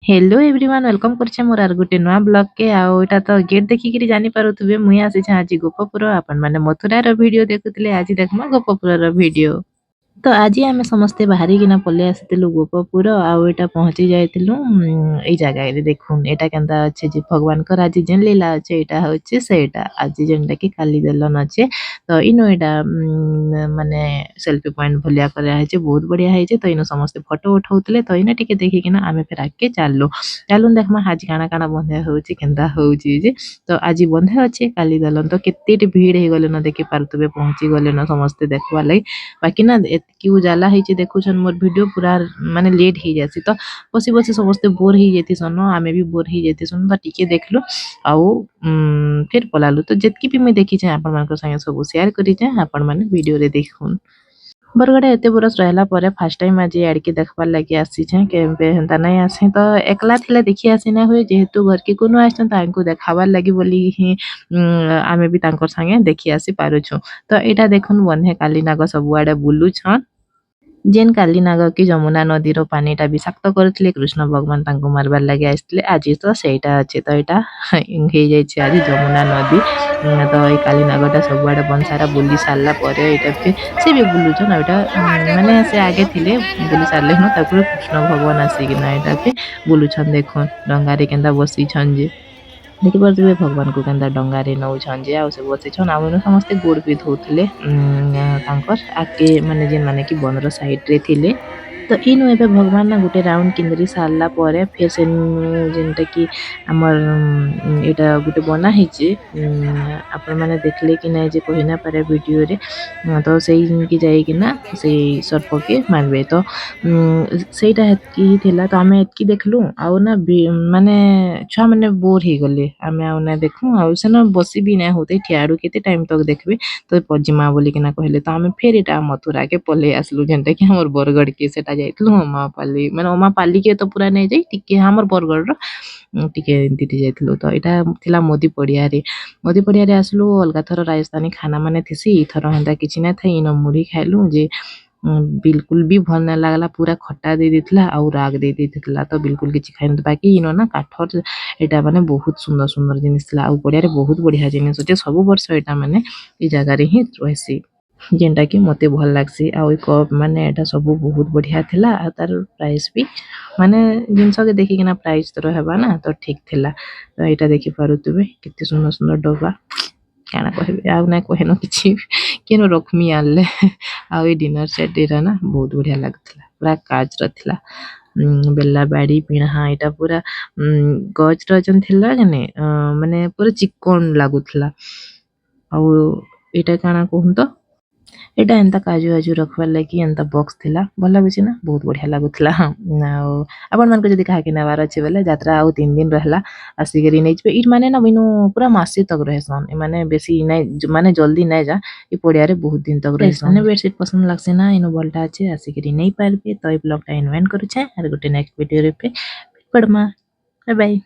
Hello everyone welcome करछे मोर are गुटे नवा blog के आउ एटा तो गेट देखि करी जानि पारुथबे मुई आसी छ आज गोपपुर आपन माने मथुरा रो वीडियो देखुतले आज देखमा गोपपुर रो वीडियो। तो आज आम समस्ते बाहरी किना पले आसीलु गोपपुर आउ एटा पहुंची जाइतिलु एई जगह रे देखुन एटा केंदा अच्छे जे भगवान कर आज जेन लीला अच्छे एटा होचे सेटा आज जेनटा कि काली दलन अच्छे तो इनो एटा माने सेल्फी पॉइंट भलिया करे है बहुत बढ़िया है तो इनो समस्ते फोटो उठाउतले तो इना टिके देखि किना आमे फेर आके चाललो चालुन देखमा आज काना काना बंधे होची केंदा होची जे तो आज बंधे अच्छे काली दलन तो केतेटी भीड़ हे गले न देखि पारुतबे पहुंची गले न समस्ते देखवा लाई बाकी ना एतकी उजाला ହେଇଛି ଦେଖୁଛନ୍ ମୋର ଭିडिଓ ପୁରା ମାନେ ଲେଟ୍ ହେଇଯାସି ତ ବସି ବସି ସମସ୍ତେ ବୋର ହେଇଯାଇଥିସନ୍ ଆମେ ବି ବୋର ହେଇଯାଇଥିସନ୍ ତ ଟିକେ ଦେଖିଲୁ ଆଉ ଫେର ପଲାଲୁ ତ ଯେତକି ବି ମୁଇଁ ଦେଖିଛେ ଆପଣମାନଙ୍କ ସାଙ୍ଗେ ସବୁ ସେୟାର କରିଛେ ଆପଣମାନେ ଭିडिଓରେ ଦେଖୁନ୍ बरगढ़ एते बरस रहला परे फर्स्ट टाइम आज आड़के देखबार लगी आसीछे केबे हेंता नहीं आसे तो एकला थिले देखि आसी ना हुए जेहेतु घर के कोनो आछन तांको देखाबार लगी बोली ही आमे भी तांकर संगे देखि आसी पारुछु तो एटा देखुन बन्हे काली नाग सब आडे बुलु छन जेन काली नाग की जमुना नदीर पानीटा विषाक्त करथिले कृष्ण भगवान तांको मारबार लागि आइसथिले आज तो सेटा अछि तो एटा हे जाइछे आज जमुना नदी तो ए काली नागटा सबआडे बंसारा बुली सारला परे एटा फिर से भी बुलुछन एटा माने से आगे थिले बुली सारले न तापर कृष्ण भगवान आसीकिना एटा पे बुलुछन देखुन डंगारे केंदा बसी छन जे देखि पारुथिबे भगवान को केंदा डंगारे नौछन जे आउ से बसी छन आउ समस्ते गोड़ भी धोउथले तांकर आके माने जेन माने कि बनर साइड रे थिले तो इनु एबे भगवान ना गुटे राउंड किंदरी सारला परे फिर से जेनटा कि हमर एटा गुटे बना हिचे आपण माने देखले कि नै जे कहिना पारे वीडियो रे तो सेई कि जाई कि ना सेई सर्प के मारबे तो सेटा हेतकी थिला तो हमें एतकी देखलु आउ ना माने छुआ माने बोर ही गले हमें आउ ना देखु आउ से ना बसी भी नै होते ठियाडू केते टाइम तक देखबे तो पजिमा बोली कि ना कहले तो हमें फेर एटा मथुरा के पले आसलु जेनटा कि हमर बरगढ़ के सेटा जाइतलु उमापाली माने उमापाली के तो पूरा नै जाई टिके हमर बरगढ़ रो टिके एंतिटी जाइतलु तो एटा थिला मोदी पड़िया रे आसलु अलगा थर राजस्थानी खाना माने थिसी थर हेंदा किछि ना थाई इन मुढ़ी खाइलु जे बिल्कुल भी भल ना लागला पूरा खट्टा दे देथिला और राग दे देथिला तो बिल्कुल किछि खाइन बाकी इनो ना काठर एटा माने बहुत सुंदर सुंदर जिनिस थिला और पड़िया रे बहुत बढ़िया जिनिस होचे सब वर्ष एटा माने ई जगह रे ही रहसी जेनटा कि मते भल लागसी आ ओइ कप माने एटा सब बहुत बढ़िया थिला आ तार प्राइस भी माने जिनस के देखि किना प्राइस तो रहबा ना तो ठीक थिला तो एटा देखि पारुतबे केते सुंदर सुंदर डब्बा काना कहबे आ ना कहनो किछि केनो रखमी आले आ ओइ डिनर सेट एरा ना बहुत बढ़िया लागथिला पूरा काज रथिला बेला बाड़ी पिणहा एटा पूरा गज रजन थिला जने माने पूरा चिकन लागुथिला आ एटा काना कहूं तो एटा एंता काजू आजू रखबार लागि एंता बॉक्स थिला भल लाଗୁଛି ना बहुत बढ़िया लागुथिला आपण मन को जदी कहा के नेबार अछि बेले यात्रा आउ 3 दिन रहला आसीगरी नै जबे इ माने ना बिनु पूरा मासे तक रहसन इ माने बेसी नै माने जल्दी नै जा इ पडिया रे बहुत दिन तक रहसन माने बेडशीट पसंद लागसे ना इनो बोलटा अछि आसीगरी नै पारबे तो इ ब्लॉग टा इनवेंट करू छे आर गुटे नेक्स्ट वीडियो रे पे पड़मा बाय बाय।